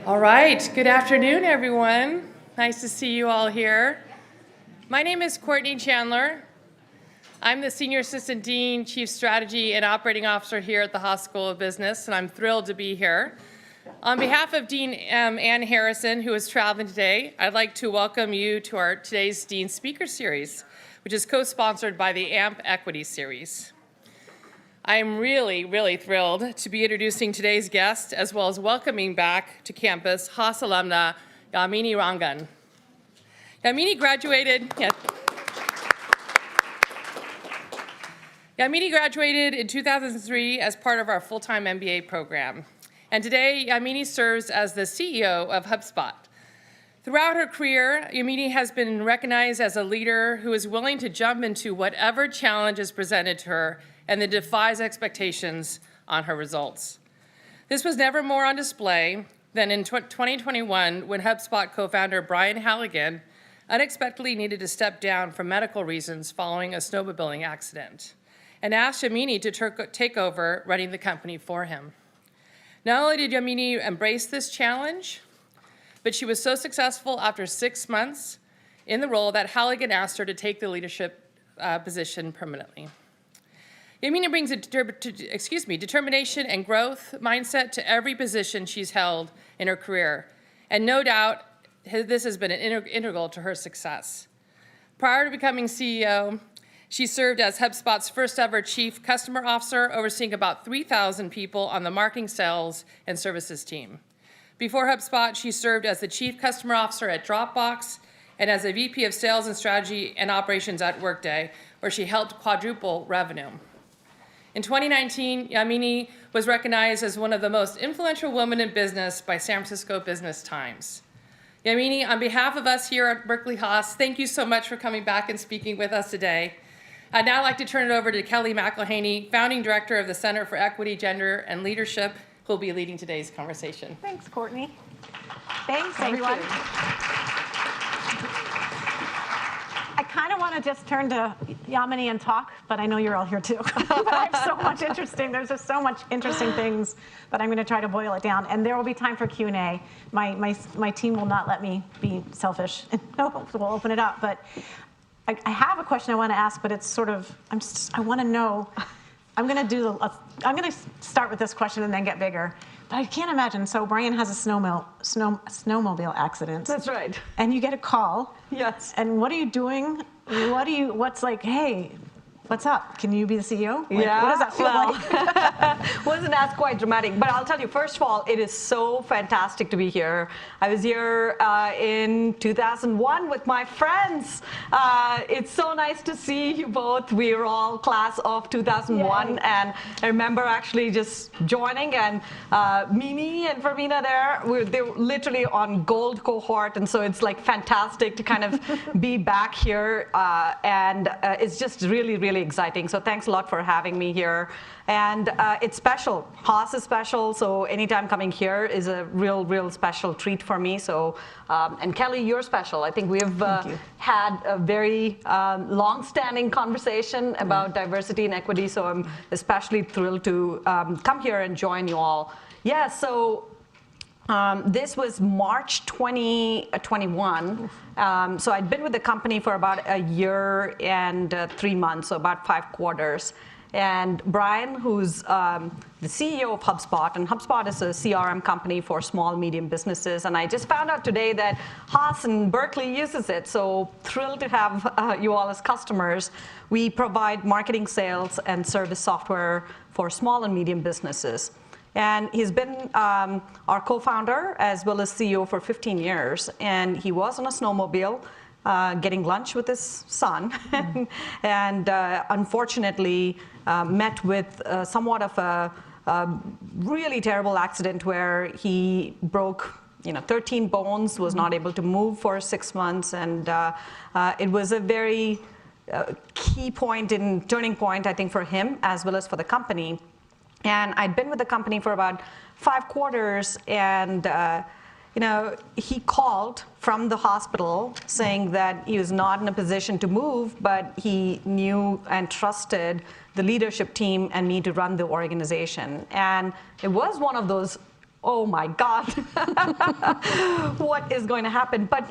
All right, good afternoon, everyone. Nice to see you all here. My name is Courtney Chandler. I'm the Senior Assistant Dean, Chief Strategy and Operating Officer here at the Haas School of Business, and I'm thrilled to be here. On behalf of Dean Ann Harrison, who is traveling today, I'd like to welcome you to today's Dean Speaker Series, which is co-sponsored by the AmpEquity series. I am really thrilled to be introducing today's guest, as well as welcoming back to campus Haas alumna Yamini Rangan. Yamini graduated in 2003 as part of our full-time MBA program. And today, Yamini serves as the CEO of HubSpot. Throughout her career, Yamini has been recognized as a leader who is willing to jump into whatever challenge is presented to her and then defies expectations on her results. This was never more on display than in 2021 when HubSpot co-founder Brian Halligan unexpectedly needed to step down for medical reasons following a snowmobiling accident and asked Yamini to take over running the company for him. Not only did Yamini embrace this challenge, but she was so successful after 6 months in the role that Halligan asked her to take the leadership position permanently. Yamini brings a determination and growth mindset to every position she's held in her career, and no doubt this has been integral to her success. Prior to becoming CEO, she served as HubSpot's first ever Chief Customer Officer, overseeing about 3,000 people on the marketing, sales, and services team. Before HubSpot, she served as the Chief Customer Officer at Dropbox and as a VP of Sales and Strategy and Operations at Workday, where she helped quadruple revenue. In 2019, Yamini was recognized as one of the most influential women in business by San Francisco Business Times. Yamini, on behalf of us here at Berkeley Haas, thank you so much for coming back and speaking with us today. I'd now like to turn it over to Kellie McElhaney, Founding Director of the Center for Equity, Gender, and Leadership, who will be leading today's conversation. Thanks, Courtney. Thanks, everyone. I kind of want to just turn to Yamini and talk, but I know you're all here too. But I have so much there's just so much interesting things that I'm going to try to boil it down. And there will be time for Q&A. My team will not let me be selfish. No, we'll open it up. But I have a question I want to ask, but it's sort of, I want to know, I'm going to start with this question and then get bigger. But I can't imagine. So Brian has a snowmobile accident. That's right. And you get a call. Yes. And what are you doing? What's like, hey, what's up? Can you be the CEO? Yeah. What does that feel like? Wasn't as quite dramatic. But I'll tell you, first of all, it is so fantastic to be here. I was here in 2001 with my friends. It's so nice to see you both. We're all class of 2001. Yay. And I remember actually just joining, and Mimi and Fermina they were literally on gold cohort. And so it's like fantastic to kind of be back here. And it's just really exciting. So thanks a lot for having me here. And it's special. Haas is special. So anytime coming here is a real special treat for me. So, and Kellie, you're special. I think we've had a very long-standing conversation about diversity and equity. So I'm especially thrilled to come here and join you all. Yeah, so this was March 2021. So I'd been with the company for about a year and 3 months, so about 5 quarters. And Brian, who's the CEO of HubSpot, and HubSpot is a CRM company for small, medium businesses. And I just found out today that Haas in Berkeley uses it. So thrilled to have you all as customers. We provide marketing, sales, and service software for small and medium businesses. And he's been our co-founder as well as CEO for 15 years. And he was on a snowmobile getting lunch with his son. And unfortunately met with somewhat of a really terrible accident where he broke 13 bones, was not able to move for 6 months. And it was a very key turning point, I think, for him as well as for the company. And I'd been with the company for about 5 quarters, and he called from the hospital saying that he was not in a position to move, but he knew and trusted the leadership team and me to run the organization. And it was one of those oh my God, what is going to happen? But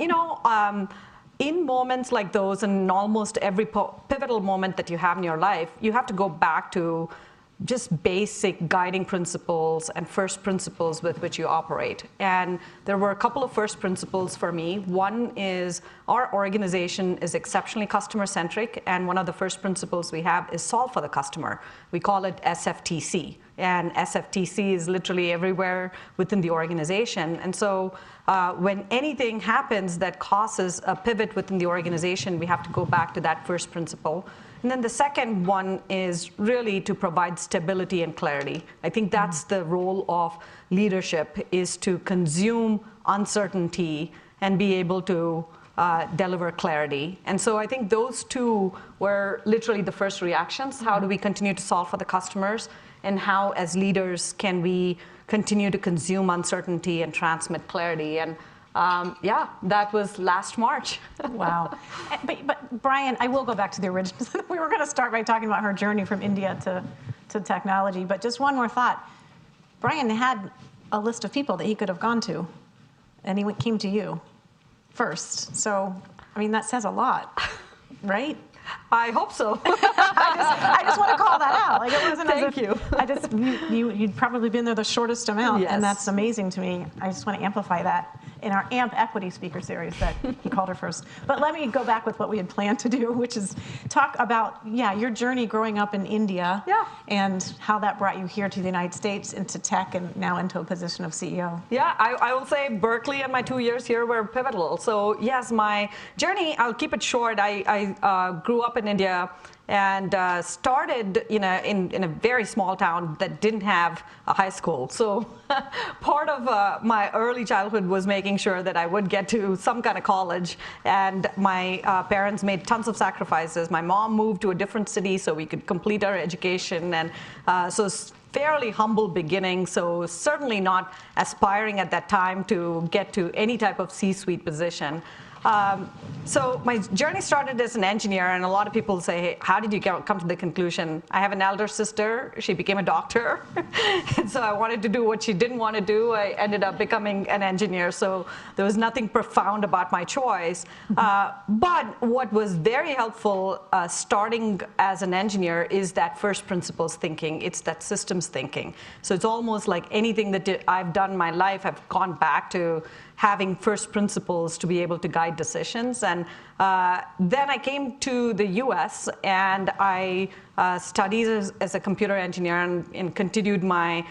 in moments like those, and in almost every pivotal moment that you have in your life, you have to go back to just basic guiding principles and first principles with which you operate. And there were a couple of first principles for me. One is our organization is exceptionally customer-centric, and one of the first principles we have is solve for the customer. We call it SFTC, and SFTC is literally everywhere within the organization. And so when anything happens that causes a pivot within the organization, we have to go back to that first principle. And then the second one is really to provide stability and clarity. I think that's the role of leadership, is to consume uncertainty and be able to deliver clarity. And so I think those two were literally the first reactions. How do we continue to solve for the customers? And how, as leaders, can we continue to consume uncertainty and transmit clarity? And yeah, that was last March. Wow. But Brian, I will go back to the original. We were going to start by talking about her journey from India to technology. But just one more thought. Brian had a list of people that he could have gone to, and he came to you first. So, I mean, that says a lot, right? I hope so. I just want to call that out. Like, it wasn't Thank you. You'd probably been there the shortest amount, yes. and that's amazing to me. I just want to amplify that in our AmpEquity speaker series that he called her first. But let me go back with what we had planned to do, which is talk about, your journey growing up in India, and how that brought you here to the United States, into tech, and now into a position of CEO. Yeah, I will say Berkeley and my 2 years here were pivotal. So yes, my journey, I'll keep it short. I grew up in India and started in a very small town that didn't have a high school. So part of my early childhood was making sure that I would get to some kind of college. And my parents made tons of sacrifices. My mom moved to a different city so we could complete our education. And so fairly humble beginning, so certainly not aspiring at that time to get to any type of C-suite position. So my journey started as an engineer, and a lot of people say, hey, how did you come to the conclusion? I have an elder sister. She became a doctor. And so I wanted to do what she didn't want to do. I ended up becoming an engineer. So there was nothing profound about my choice. But what was very helpful starting as an engineer is that first principles thinking. It's that systems thinking. So it's almost like anything that I've done in my life, I've gone back to having first principles to be able to guide decisions. And then I came to the US, and I studied as a computer engineer and continued my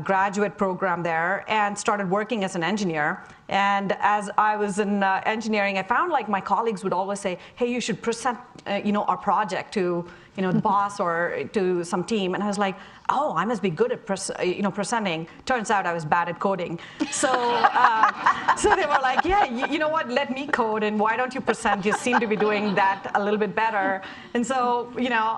graduate program there, and started working as an engineer. And as I was in engineering, I found like my colleagues would always say, hey, you should present our project to the boss or to some team. And I was like, oh, I must be good at presenting. Turns out I was bad at coding. So so they were like, yeah, you know what, let me code, and why don't you present? You seem to be doing that a little bit better. And so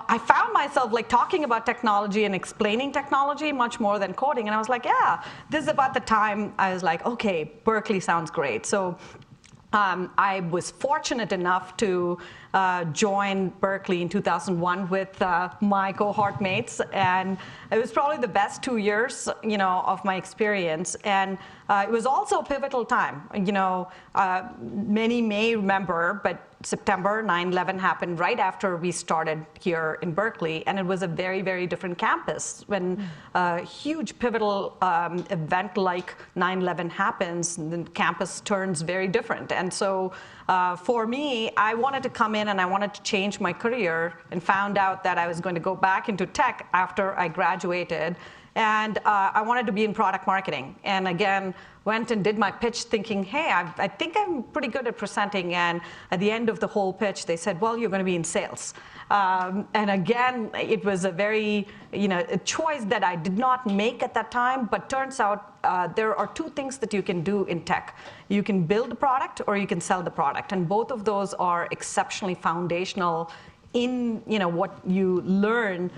I found myself like talking about technology and explaining technology much more than coding. And I was like, yeah, this is about the time I was like, okay, Berkeley sounds great. So I was fortunate enough to join Berkeley in 2001 with my cohort mates, and it was probably the best 2 years, of my experience. And it was also a pivotal time. Many may remember, but September 9/11 happened right after we started here in Berkeley, and it was a very, very different campus. When a huge pivotal event like 9/11 happens, the campus turns very different. And so for me, I wanted to come in and I wanted to change my career, and found out that I was going to go back into tech after I graduated. And I wanted to be in product marketing. And again, went and did my pitch thinking, hey, I think I'm pretty good at presenting. And at the end of the whole pitch, they said, well, you're going to be in sales. And again, it was a very, a choice that I did not make at that time. But turns out there are two things that you can do in tech. You can build a product or you can sell the product. And both of those are exceptionally foundational in what you learn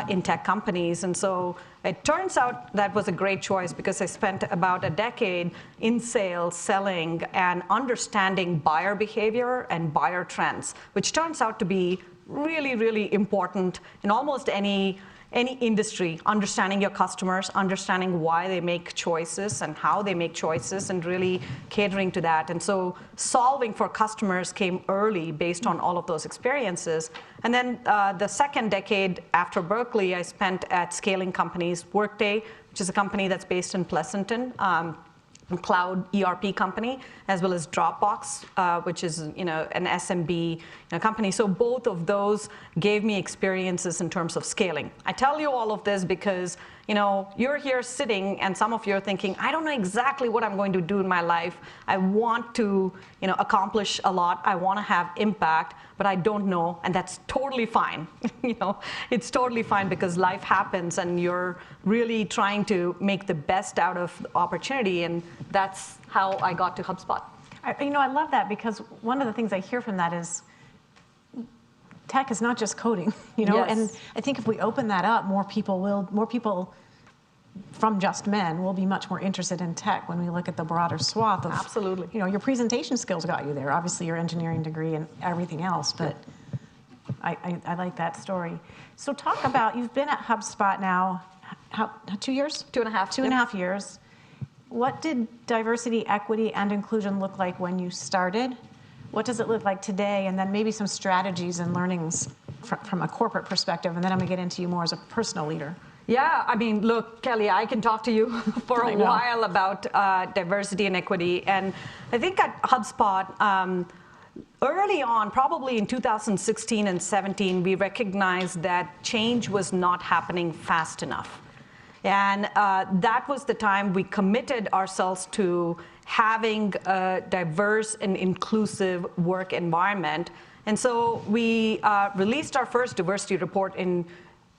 in tech companies. And so it turns out that was a great choice, because I spent about a decade in sales, selling, and understanding buyer behavior and buyer trends, which turns out to be really, really important in almost any any industry, understanding your customers, understanding why they make choices and how they make choices, and really catering to that. And so solving for customers came early based on all of those experiences. And then the second decade after Berkeley, I spent at scaling companies, Workday, which is a company that's based in Pleasanton, cloud ERP company, as well as Dropbox, which is an SMB company. So both of those gave me experiences in terms of scaling. I tell you all of this because you're here sitting, and some of you are thinking, I don't know exactly what I'm going to do in my life. I want to accomplish a lot. I want to have impact, but I don't know, and that's totally fine. It's totally fine because life happens, and you're really trying to make the best out of the opportunity, and that's how I got to HubSpot. I love that, because one of the things I hear from that is tech is not just coding, Yes. And I think if we open that up, more people from just men will be much more interested in tech when we look at the broader swath of. Absolutely. Your presentation skills got you there, obviously your engineering degree and everything else, but I like that story. So talk about, you've been at HubSpot now, how 2 years? 2.5. 2.5 years. What did diversity, equity, and inclusion look like when you started? What does it look like today? And then maybe some strategies and learnings from a corporate perspective, and then I'm gonna get into you more as a personal leader. Yeah, look, Kelly, I can talk to you for a while about diversity and equity. And I think at HubSpot, early on, probably in 2016 and 17, we recognized that change was not happening fast enough. And that was the time we committed ourselves to having a diverse and inclusive work environment. And so we released our first diversity report in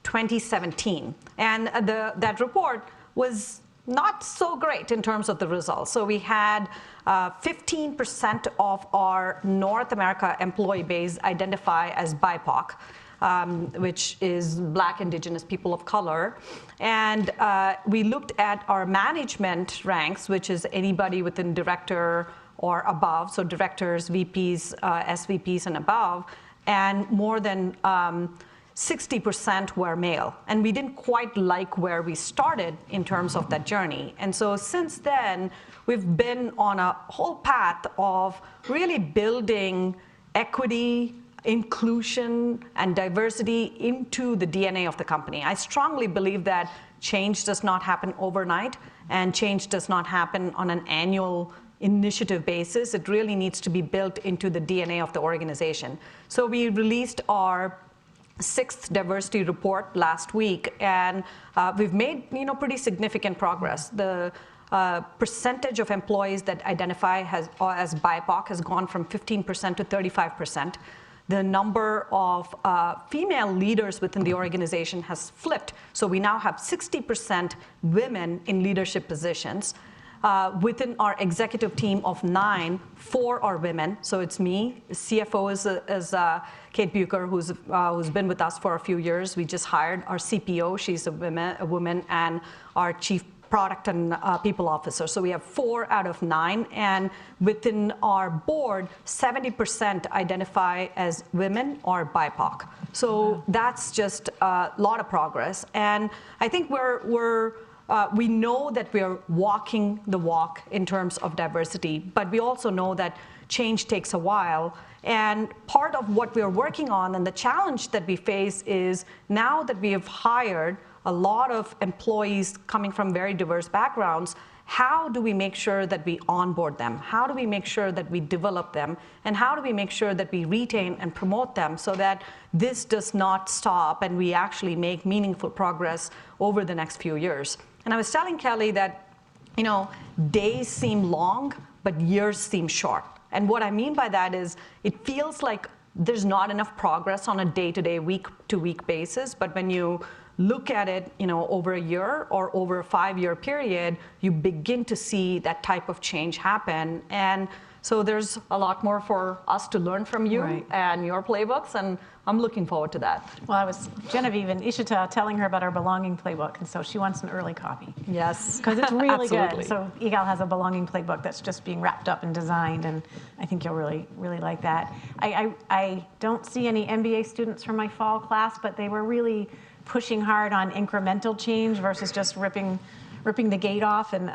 2017. And that report was not so great in terms of the results. So we had 15% of our North America employee base identify as BIPOC, which is Black, Indigenous, people of color. And we looked at our management ranks, which is anybody within director or above, so directors, VPs, SVPs, and above, and more than 60% were male. And we didn't quite like where we started in terms of that journey. And so since then, we've been on a whole path of really building equity, inclusion, and diversity into the DNA of the company. I strongly believe that change does not happen overnight, and change does not happen on an annual initiative basis. It really needs to be built into the DNA of the organization. So we released our 6th diversity report last week, and we've made pretty significant progress. The percentage of employees that identify as BIPOC has gone from 15% to 35%. The number of female leaders within the organization has flipped. So we now have 60% women in leadership positions. Within our executive team of 9, 4 are women. So it's me. The CFO is Kate Bucher, who's been with us for a few years. We just hired our CPO. She's a woman, and our chief product and people officer. So we have 4 out of 9. And within our board, 70% identify as women or BIPOC. So that's just a lot of progress. And I think we know that we're walking the walk in terms of diversity, but we also know that change takes a while. And part of what we're working on and the challenge that we face is, now that we have hired a lot of employees coming from very diverse backgrounds, how do we make sure that we onboard them? How do we make sure that we develop them? And how do we make sure that we retain and promote them so that this does not stop and we actually make meaningful progress over the next few years? And I was telling Kelly that, days seem long, but years seem short. And what I mean by that is, it feels like there's not enough progress on a day-to-day, week-to-week basis. But when you look at it, over a year or over a 5-year period, you begin to see that type of change happen. And so there's a lot more for us to learn from you and your playbooks, and I'm looking forward to that. Well, I was Genevieve and Ishita telling her about our belonging playbook, and so she wants an early copy. Yes. Because it's really Absolutely. good. So EGAL has a belonging playbook that's just being wrapped up and designed, and I think you'll really, really like that. I don't see any MBA students from my fall class, but they were really pushing hard on incremental change versus just ripping the gate off. And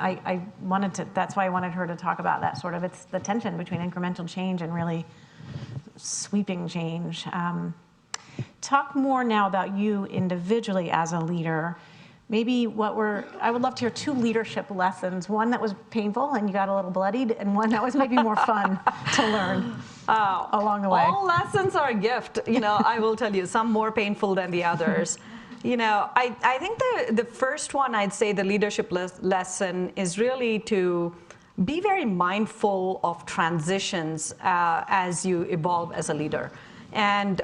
that's why I wanted her to talk about that sort of, it's the tension between incremental change and really sweeping change. Talk more now about you individually as a leader. Maybe I would love to hear 2 leadership lessons, one that was painful and you got a little bloodied, and one that was maybe more fun to learn along the way. All lessons are a gift. I will tell you, some more painful than the others. I think the first one, I'd say the leadership lesson is really to be very mindful of transitions as you evolve as a leader. And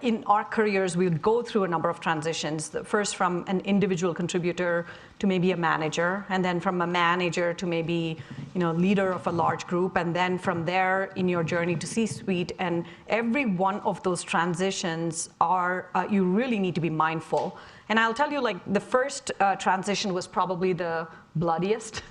in our careers, we would go through a number of transitions. First, from an individual contributor to maybe a manager, and then from a manager to maybe leader of a large group, and then from there in your journey to C-suite. And every one of those transitions you really need to be mindful. And I'll tell you, the first transition was probably the bloodiest,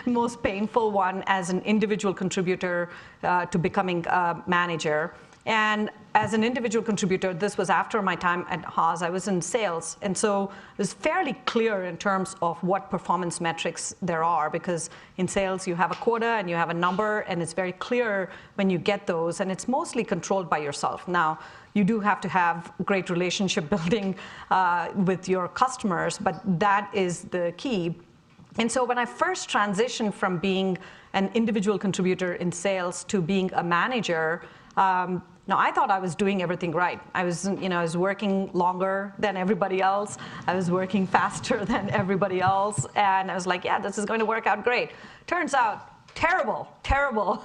most painful one as an individual contributor to becoming a manager. And as an individual contributor, this was after my time at Haas. I was in sales. And so it was fairly clear in terms of what performance metrics there are, because in sales, you have a quota and you have a number, and it's very clear when you get those. And it's mostly controlled by yourself. Now, you do have to have great relationship building with your customers, but that is the key. And so when I first transitioned from being an individual contributor in sales to being a manager, I thought I was doing everything right. I was working longer than everybody else. I was working faster than everybody else. And I was like, yeah, this is going to work out great. Turns out, terrible.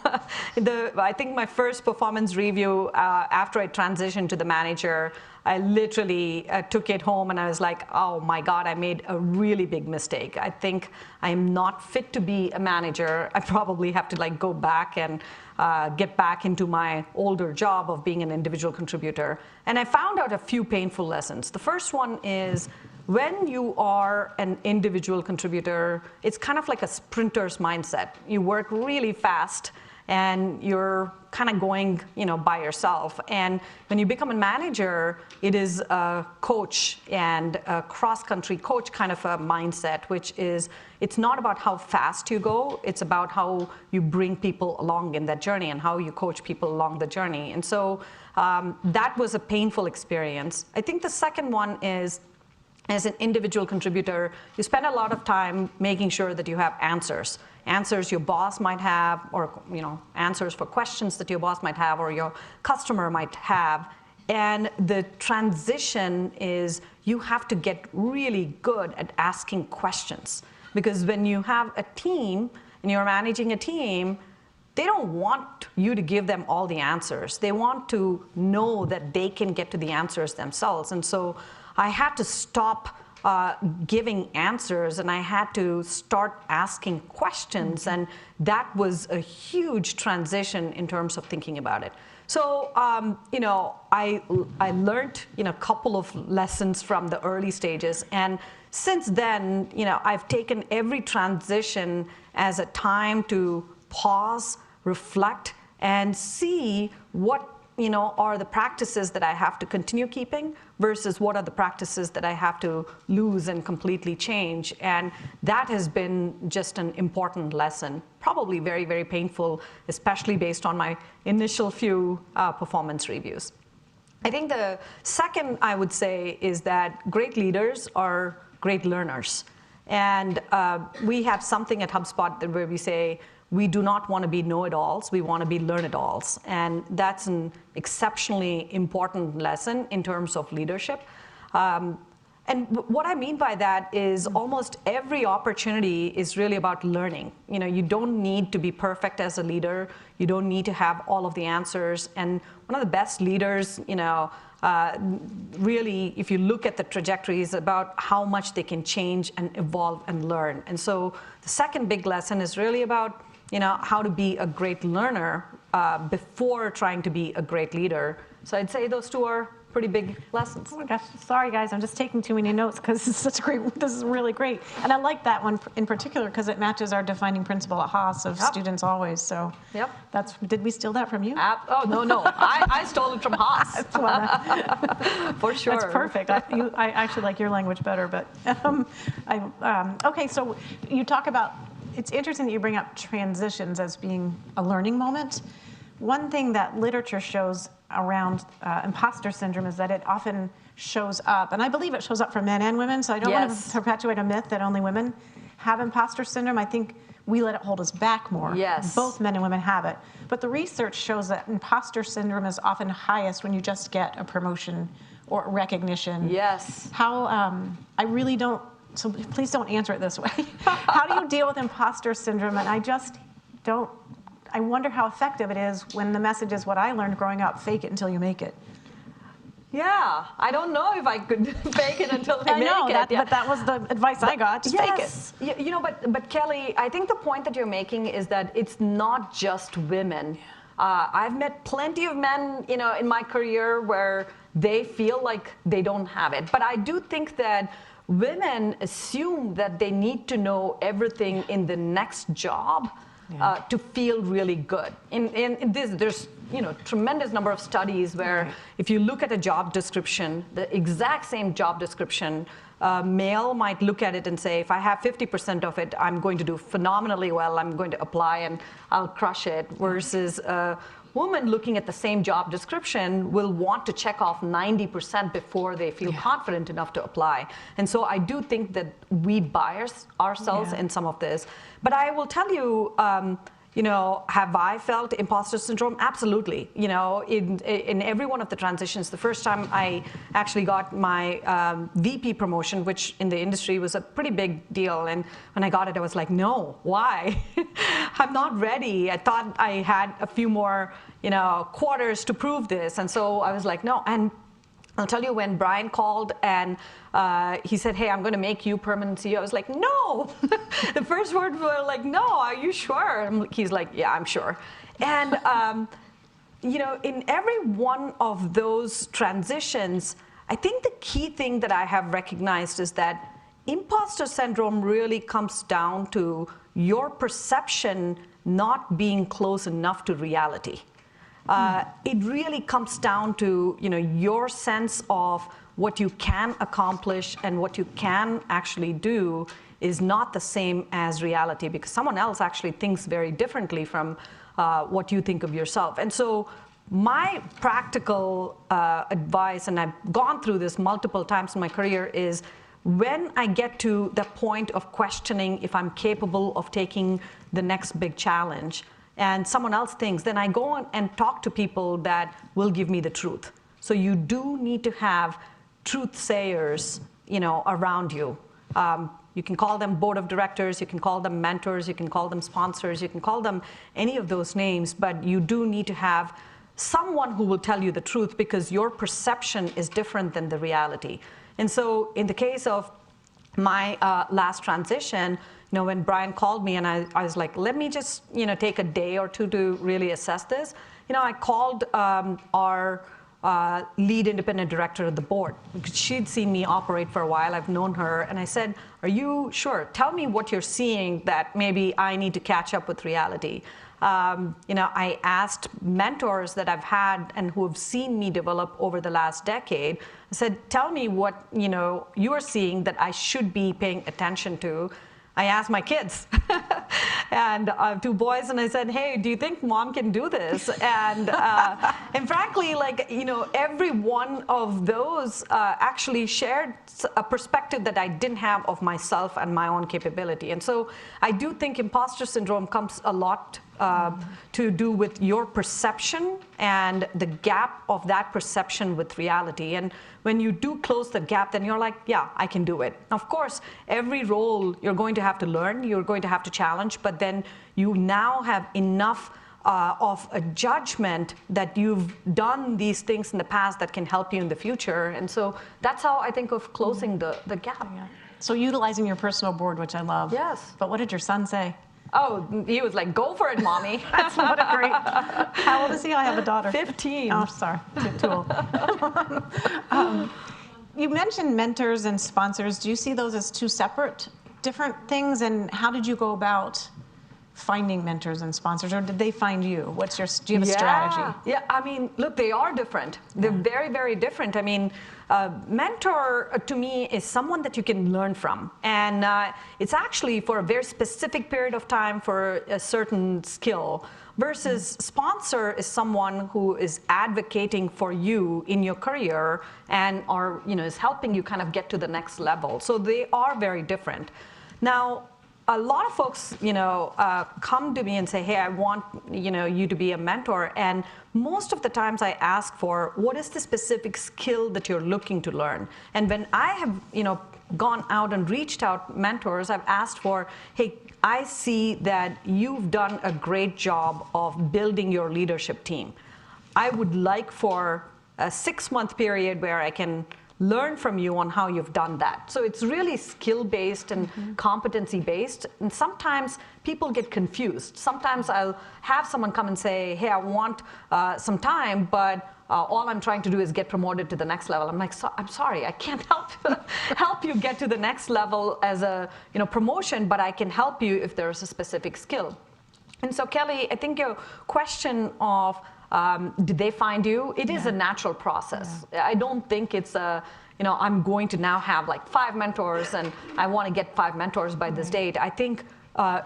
I think my first performance review after I transitioned to the manager, I literally took it home and I was like, oh my God, I made a really big mistake. I think I am not fit to be a manager. I probably have to go back and get back into my older job of being an individual contributor. And I found out a few painful lessons. The first one is, when you are an individual contributor, it's kind of like a sprinter's mindset. You work really fast and you're kind of going by yourself. And when you become a manager, it is a coach and a cross-country coach kind of a mindset, which is, it's not about how fast you go, it's about how you bring people along in that journey and how you coach people along the journey. And so that was a painful experience. I think the second one is, as an individual contributor, you spend a lot of time making sure that you have answers your boss might have, or answers for questions that your boss might have or your customer might have. And the transition is, you have to get really good at asking questions. Because when you have a team and you're managing a team, they don't want you to give them all the answers. They want to know that they can get to the answers themselves. And so I had to stop giving answers, and I had to start asking questions. And that was a huge transition in terms of thinking about it. So, I learned, a couple of lessons from the early stages. And since then, I've taken every transition as a time to pause, reflect, and see what are the practices that I have to continue keeping versus what are the practices that I have to lose and completely change. And that has been just an important lesson, probably very, very painful, especially based on my initial few performance reviews. I think the second I would say is that great leaders are great learners. And we have something at HubSpot where we say, we do not want to be know-it-alls, we want to be learn-it-alls. And that's an exceptionally important lesson in terms of leadership. And what I mean by that is almost every opportunity is really about learning. You don't need to be perfect as a leader. You don't need to have all of the answers. And one of the best leaders, really, if you look at the trajectories about how much they can change and evolve and learn. And so the second big lesson is really about how to be a great learner before trying to be a great leader. So I'd say those two are pretty big lessons. Oh my gosh, sorry guys, I'm just taking too many notes because this is really great. And I like that one in particular because it matches our defining principle at Haas of students always. So did we steal that from you? Oh, no, I stole it from Haas. For sure. That's perfect. I actually like your language better, but okay, so you talk about, it's interesting that you bring up transitions as being a learning moment. One thing that literature shows around imposter syndrome is that it often shows up, and I believe it shows up for men and women, so I don't want to perpetuate a myth that only women have imposter syndrome. I think we let it hold us back more. Yes. Both men and women have it. But the research shows that imposter syndrome is often highest when you just get a promotion or recognition. Yes. I really don't, so please don't answer it this way. How do you deal with imposter syndrome? And I just don't, I wonder how effective it is when the message is what I learned growing up, fake it until you make it. Yeah, I don't know if I could fake it until I make it. But that was the advice I got, just fake it. You know, but Kelly, I think the point that you're making is that it's not just women. I've met plenty of men, you know, in my career where they feel like they don't have it. But I do think that women assume that they need to know everything in the next job to feel really good. In this, there's tremendous number of studies where if you look at a job description, the exact same job description, male might look at it and say, if I have 50% of it, I'm going to do phenomenally well. I'm going to apply and I'll crush it. Versus a woman looking at the same job description will want to check off 90% before they feel confident enough to apply. And so I do think that we bias ourselves in some of this. But I will tell you, have I felt imposter syndrome? Absolutely. You know, in every one of the transitions, the first time I actually got my VP promotion, which in the industry was a pretty big deal, and when I got it, I was like, no, why? I'm not ready. I thought I had a few more, quarters to prove this, and so I was like, no. And I'll tell you, when Brian called and he said, hey, I'm going to make you permanent CEO, I was like, no. The first words were like, no, are you sure? He's like, yeah, I'm sure. And, in every one of those transitions, I think the key thing that I have recognized is that imposter syndrome really comes down to your perception not being close enough to reality. It really comes down to your sense of what you can accomplish and what you can actually do is not the same as reality, because someone else actually thinks very differently from what you think of yourself. And so my practical advice, and I've gone through this multiple times in my career, is when I get to the point of questioning if I'm capable of taking the next big challenge, and someone else thinks, then I go on and talk to people that will give me the truth. So you do need to have truth sayers, around you. You can call them board of directors, you can call them mentors, you can call them sponsors, you can call them any of those names, but you do need to have someone who will tell you the truth, because your perception is different than the reality. And so in the case of my last transition, when Brian called me and I was like, let me just, take a day or two to really assess this. I called our lead independent director of the board, because she'd seen me operate for a while. I've known her. And I said, are you sure? Tell me what you're seeing that maybe I need to catch up with reality. I asked mentors that I've had and who have seen me develop over the last decade. I said, tell me what, you're seeing that I should be paying attention to. I asked my kids, and I have two boys, and I said, hey, do you think mom can do this? And frankly, every one of those actually shared a perspective that I didn't have of myself and my own capability. And so I do think imposter syndrome comes a lot to do with your perception and the gap of that perception with reality. And when you do close the gap, then you're like, yeah, I can do it. Of course, every role you're going to have to learn, you're going to have to challenge, but then you now have enough of a judgment that you've done these things in the past that can help you in the future. And so that's how I think of closing the gap. So utilizing your personal board, which I love. Yes. But what did your son say? Oh, he was like, go for it, mommy. That's what a great. How old is he? I have a daughter. 15. Oh, sorry, too old. You mentioned mentors and sponsors. Do you see those as two separate, different things? And how did you go about finding mentors and sponsors, or did they find you? Do you have a strategy? Yeah, I mean, look, they are different. They're very, very different. I mean, mentor to me is someone that you can learn from. And it's actually for a very specific period of time for a certain skill. Versus sponsor is someone who is advocating for you in your career and is helping you kind of get to the next level. So they are very different. Now, a lot of folks, come to me and say, hey, I want, you to be a mentor. And most of the times I ask for, what is the specific skill that you're looking to learn? And when I have, gone out and reached out mentors, I've asked for, hey, I see that you've done a great job of building your leadership team. I would like for a 6-month period where I can learn from you on how you've done that. So it's really skill-based and competency-based. And sometimes people get confused. Sometimes I'll have someone come and say, hey, I want some time, but all I'm trying to do is get promoted to the next level. I'm like, I'm sorry, I can't help you get to the next level as a promotion, but I can help you if there's a specific skill. And so, Kelly, I think your question of did they find you? It is a natural process. I don't think it's I'm going to now have like 5 mentors and I want to get 5 mentors by this date. I think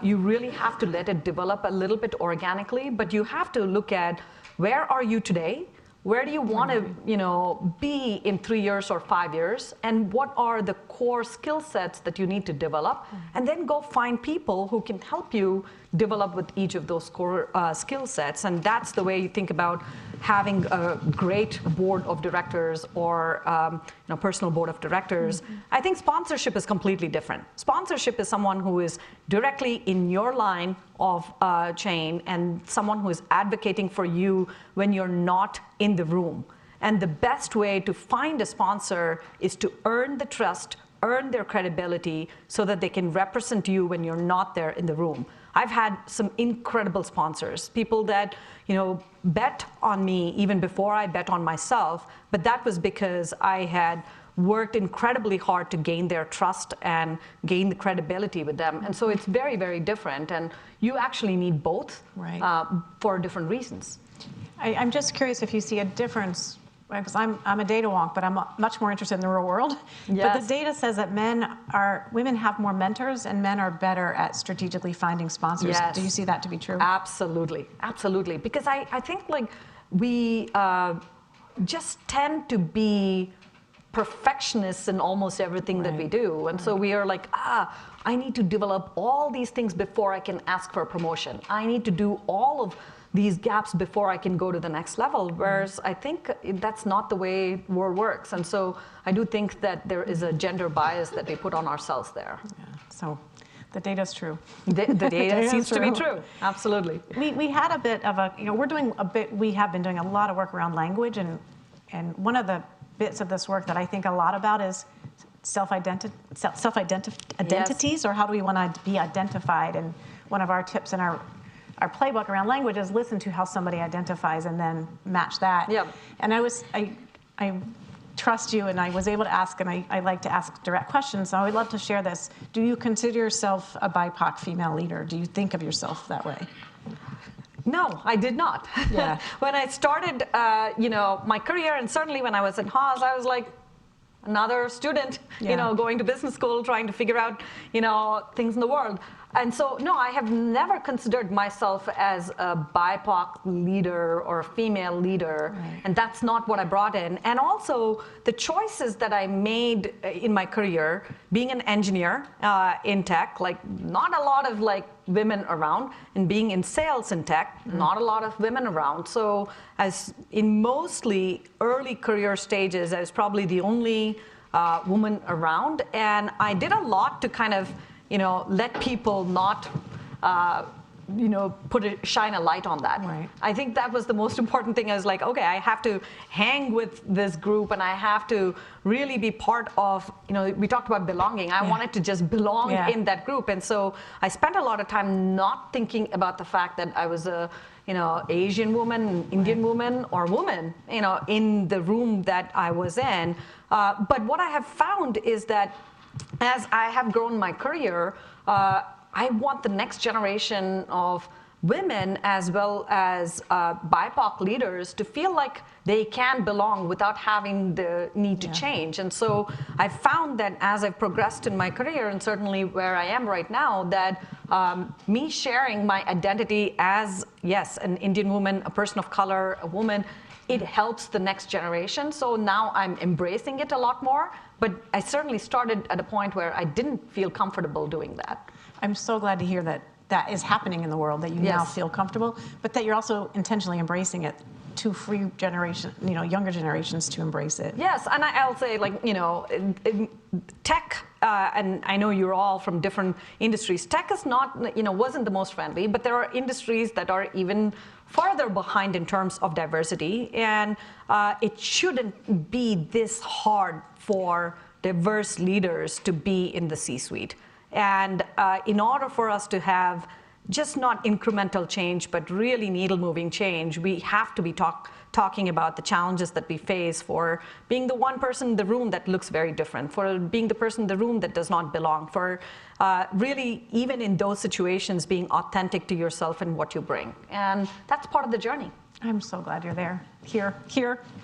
you really have to let it develop a little bit organically, but you have to look at where are you today? Where do you want to be in 3 years or 5 years? And what are the core skill sets that you need to develop? And then go find people who can help you develop with each of those core skill sets. And that's the way you think about having a great board of directors or personal board of directors. I think sponsorship is completely different. Sponsorship is someone who is directly in your line of chain and someone who is advocating for you when you're not in the room. And the best way to find a sponsor is to earn the trust, earn their credibility so that they can represent you when you're not there in the room. I've had some incredible sponsors, people that bet on me even before I bet on myself, but that was because I had worked incredibly hard to gain their trust and gain the credibility with them. And so it's very, very different, and you actually need both for different reasons. I'm just curious if you see a difference, because I'm a data wonk, but I'm much more interested in the real world. Yes. But the data says that women have more mentors and men are better at strategically finding sponsors. Yes. Do you see that to be true? Absolutely, absolutely. Because I think we just tend to be perfectionists in almost everything that we do. And so we are like, I need to develop all these things before I can ask for a promotion. I need to do all of these gaps before I can go to the next level, whereas I think that's not the way the world works. And so I do think that there is a gender bias that we put on ourselves there. Yeah. So the data's true. The data seems to be true. Absolutely. We had a bit of we have been doing a lot of work around language, and one of the bits of this work that I think a lot about is self-identities, or how do we want to be identified. And one of our tips in our playbook around language is listen to how somebody identifies and then match that. Yep. And I trust you, and I was able to ask, and I like to ask direct questions, so I would love to share this. Do you consider yourself a BIPOC female leader? Do you think of yourself that way? No, I did not. Yeah. When I started, my career, and certainly when I was in Haas, I was like another student, going to business school, trying to figure out, things in the world. And so, no, I have never considered myself as a BIPOC leader or a female leader, and that's not what I brought in. And also, the choices that I made in my career, being an engineer in tech, not a lot of women around, and being in sales in tech, not a lot of women around. So, as in mostly early career stages, I was probably the only woman around, and I did a lot to kind of let people not shine a light on that. Right. I think that was the most important thing. I was like, okay, I have to hang with this group, and I have to really be part of, we talked about belonging. I wanted to just belong in that group. And so I spent a lot of time not thinking about the fact that I was a Asian woman, Indian woman, or woman, in the room that I was in. But what I have found is that as I have grown my career, I want the next generation of women as well as BIPOC leaders to feel like they can belong without having the need to change. And so I found that as I've progressed in my career, and certainly where I am right now, that me sharing my identity as, yes, an Indian woman, a person of color, a woman, it helps the next generation. So now I'm embracing it a lot more. But I certainly started at a point where I didn't feel comfortable doing that. I'm so glad to hear that that is happening in the world, that you now feel comfortable, but that you're also intentionally embracing it to free younger generations to embrace it. Yes, and I'll say, in tech, and I know you're all from different industries. Tech is not, wasn't the most friendly, but there are industries that are even farther behind in terms of diversity, and it shouldn't be this hard for diverse leaders to be in the C-suite. And in order for us to have just not incremental change, but really needle-moving change, we have to be talking about the challenges that we face for being the one person in the room that looks very different, for being the person in the room that does not belong, for really, even in those situations, being authentic to yourself and what you bring. And that's part of the journey. I'm so glad you're there, here,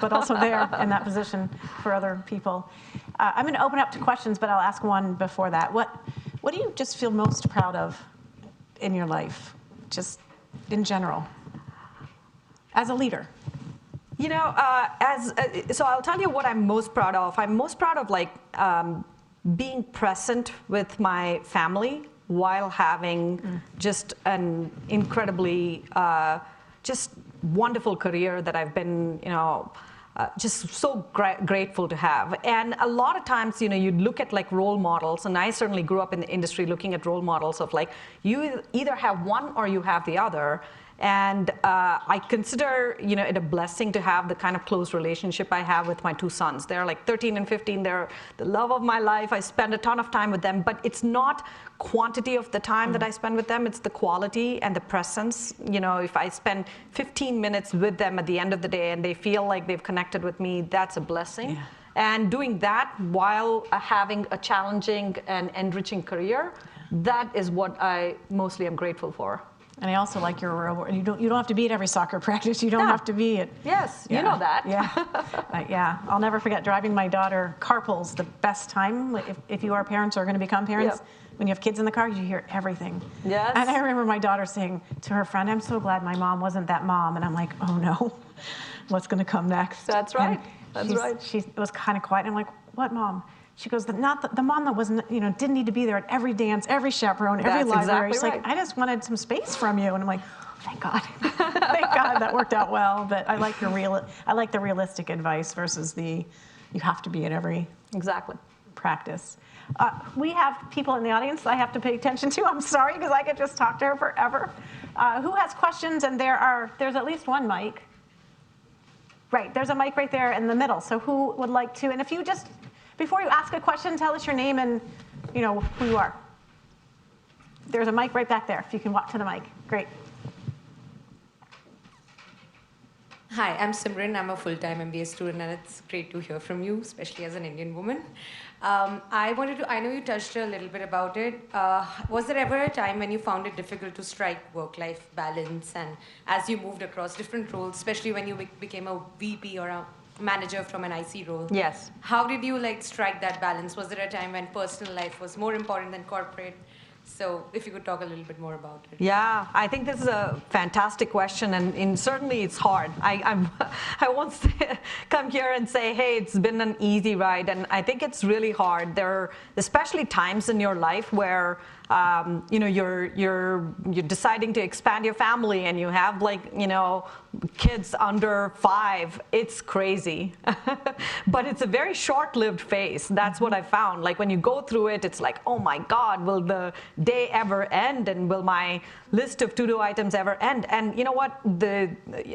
but also there in that position for other people. I'm going to open up to questions, but I'll ask one before that. What do you just feel most proud of in your life, just in general, as a leader? So I'll tell you what I'm most proud of. I'm most proud of being present with my family while having just an incredibly just wonderful career that I've been, just so grateful to have. And a lot of times, you look at role models, and I certainly grew up in the industry looking at role models of you either have one or you have the other. And I consider, it a blessing to have the kind of close relationship I have with my two sons. They're 13 and 15. They're the love of my life. I spend a ton of time with them, but it's not quantity of the time that I spend with them. It's the quality and the presence. If I spend 15 minutes with them at the end of the day and they feel like they've connected with me, that's a blessing. Yeah. And doing that while having a challenging and enriching career, that is what I mostly am grateful for. And I also like your you don't have to be at every soccer practice. You don't have to be at. Yes, you know that. Yeah, I'll never forget driving my daughter carpools. The best time, if you are parents or are going to become parents, when you have kids in the car, you hear everything. Yes. And I remember my daughter saying to her friend, "I'm so glad my mom wasn't that mom." And I'm like, "Oh no, what's going to come next?" That's right. It was kind of quiet. And I'm like, "What mom?" She goes, the mom that wasn't, didn't need to be there at every dance, every chaperone, every library. Exactly She's right. I just wanted some space from you. And I'm like, oh, thank God. Thank God that worked out well. But I like the realistic advice versus you have to be at every practice. We have people in the audience I have to pay attention to. I'm sorry, because I could just talk to her forever. Who has questions? And there's at least one mic. Right, there's a mic right there in the middle. So who would like to? And if you just... Before you ask a question, tell us your name and who you are. There's a mic right back there. If you can walk to the mic. Great. Hi, I'm Simran. I'm a full-time MBA student, and it's great to hear from you, especially as an Indian woman. I know you touched a little bit about it. Was there ever a time when you found it difficult to strike work-life balance, and as you moved across different roles, especially when you became a VP or a manager from an IC role? Yes. How did you strike that balance? Was there a time when personal life was more important than corporate? So if you could talk a little bit more about it. Yeah, I think this is a fantastic question, and certainly it's hard. I won't come here and say, hey, it's been an easy ride, and I think it's really hard. There are especially times in your life where you're deciding to expand your family and you have kids under 5, it's crazy. But it's a very short-lived phase. That's what I found. Like when you go through it, it's like, oh my God, will the day ever end? And will my list of to-do items ever end? And you know what?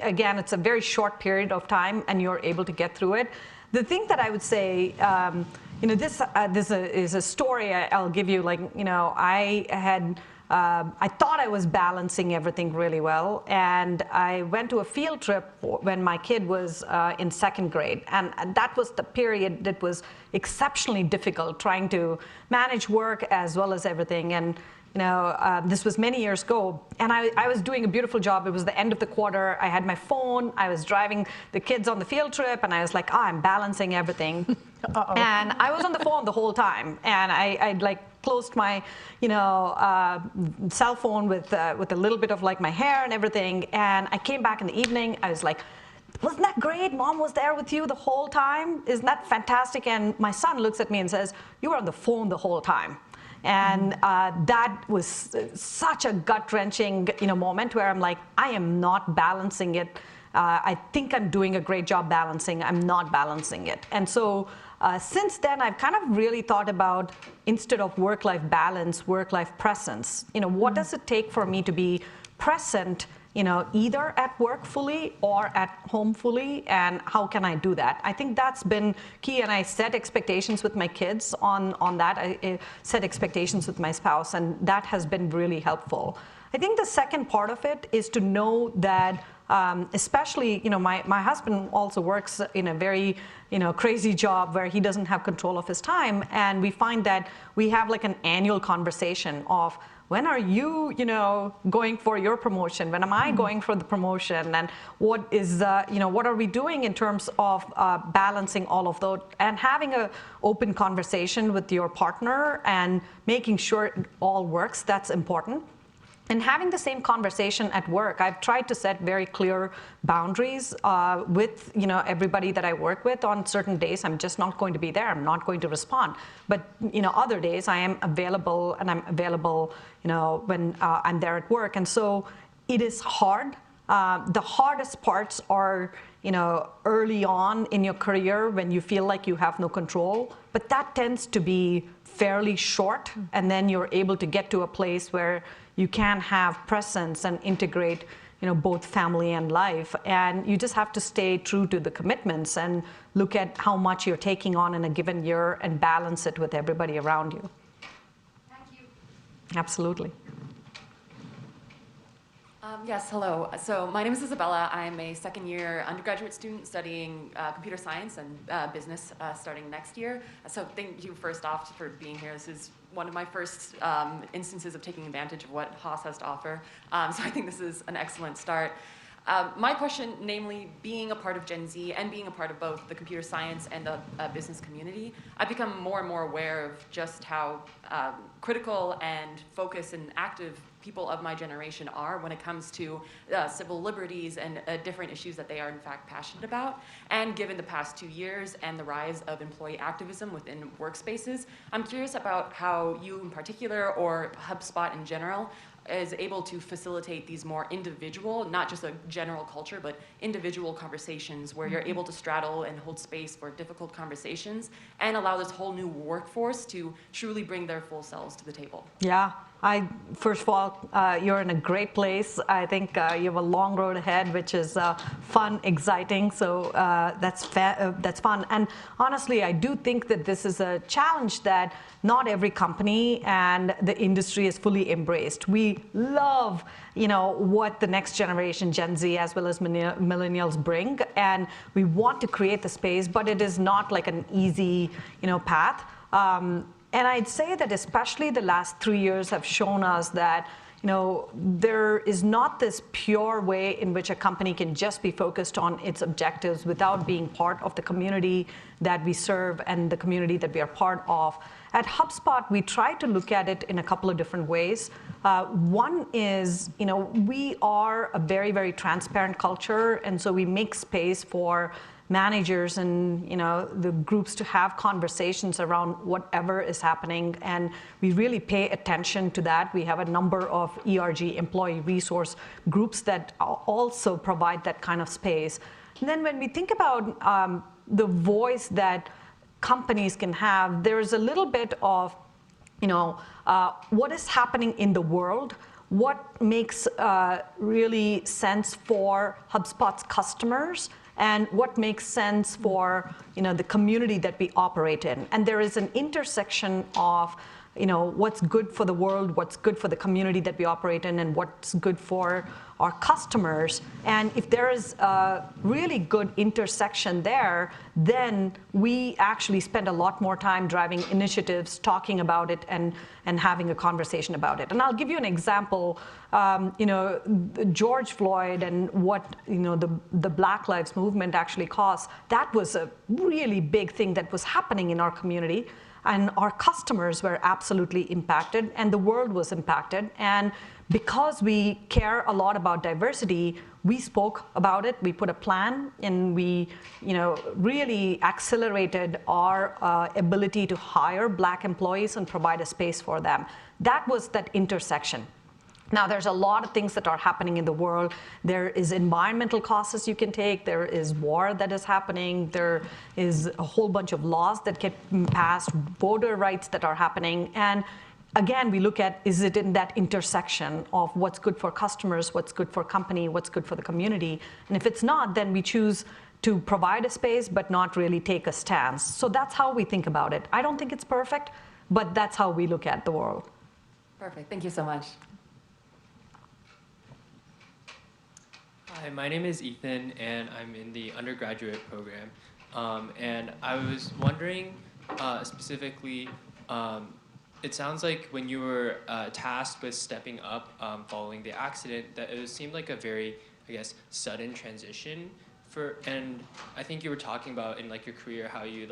Again, it's a very short period of time and you're able to get through it. The thing that I would say, this is a story I'll give you. I thought I was balancing everything really well, and I went to a field trip when my kid was in 2nd grade, and that was the period that was exceptionally difficult, trying to manage work as well as everything. And this was many years ago, and I was doing a beautiful job. It was the end of the quarter. I had my phone. I was driving the kids on the field trip, and I was like, I'm balancing everything. And I was on the phone the whole time, and I'd closed my cell phone with a little bit of my hair and everything. And I came back in the evening. I was like, wasn't that great? Mom was there with you the whole time. Isn't that fantastic? And my son looks at me and says, you were on the phone the whole time. And that was such a gut-wrenching moment where I'm like, I am not balancing it. I think I'm doing a great job balancing. I'm not balancing it. And so since then, I've kind of really thought about, instead of work-life balance, work-life presence. What does it take for me to be present, either at work fully or at home fully, and how can I do that? I think that's been key, and I set expectations with my kids on that. I set expectations with my spouse, and that has been really helpful. I think the second part of it is to know that, especially, my husband also works in a very, crazy job where he doesn't have control of his time, and we find that we have an annual conversation of, when are you, going for your promotion? When am I going for the promotion? And what is, what are we doing in terms of balancing all of those? And having an open conversation with your partner and making sure it all works, that's important. And having the same conversation at work. I've tried to set very clear boundaries with everybody that I work with. On certain days, I'm just not going to be there. I'm not going to respond. But other days, I am available, and I'm available when I'm there at work. And so it is hard. The hardest parts are early on in your career when you feel like you have no control. But that tends to be fairly short, and then you're able to get to a place where you can have presence and integrate both family and life. And you just have to stay true to the commitments and look at how much you're taking on in a given year and balance it with everybody around you. Thank you. Absolutely. Yes, hello. So my name is Isabella. I'm a 2nd-year undergraduate student studying computer science and business starting next year. So thank you first off for being here. This is one of my first instances of taking advantage of what Haas has to offer. So I think this is an excellent start. My question, namely, being a part of Gen Z and being a part of both the computer science and the business community, I've become more and more aware of just how critical and focused and active people of my generation are when it comes to civil liberties and different issues that they are in fact passionate about. And given the past 2 years and the rise of employee activism within workspaces, I'm curious about how you in particular, or HubSpot in general, is able to facilitate these more individual, not just a general culture, but individual conversations where you're able to straddle and hold space for difficult conversations and allow this whole new workforce to truly bring their full selves to the table. Yeah. First of all, you're in a great place. I think you have a long road ahead, which is fun, exciting. So that's fun. And honestly, I do think that this is a challenge that not every company and the industry has fully embraced. We love, what the next generation, Gen Z, as well as millennials bring, and we want to create the space, but it is not like an easy, path. And I'd say that especially the last 3 years have shown us that there is not this pure way in which a company can just be focused on its objectives without being part of the community that we serve and the community that we are part of. At HubSpot, we try to look at it in a couple of different ways. One is, we are a very, very transparent culture, and so we make space for managers and the groups to have conversations around whatever is happening, and we really pay attention to that. We have a number of ERG, employee resource groups, that also provide that kind of space. And then when we think about the voice that companies can have, there's a little bit of what is happening in the world, what makes really sense for HubSpot's customers, and what makes sense for the community that we operate in. And there is an intersection of what's good for the world, what's good for the community that we operate in, and what's good for our customers. And if there is a really good intersection there, then we actually spend a lot more time driving initiatives, talking about it, and having a conversation about it. And I'll give you an example. George Floyd and what the Black Lives Movement actually caused, that was a really big thing that was happening in our community. And our customers were absolutely impacted, and the world was impacted. And because we care a lot about diversity, we spoke about it, we put a plan, and we really accelerated our ability to hire Black employees and provide a space for them. That was that intersection. Now, there's a lot of things that are happening in the world. There is environmental costs you can take. There is war that is happening. There is a whole bunch of laws that get passed, voter rights that are happening. And again, we look at, is it in that intersection of what's good for customers, what's good for company, what's good for the community? And if it's not, then we choose to provide a space but not really take a stance. So that's how we think about it. I don't think it's perfect, but that's how we look at the world. Perfect. Thank you so much. Hi, my name is Ethan, and I'm in the undergraduate program. And I was wondering specifically, it sounds like when you were tasked with stepping up following the accident, that it seemed like a very, sudden transition. And I think you were talking about in your career how you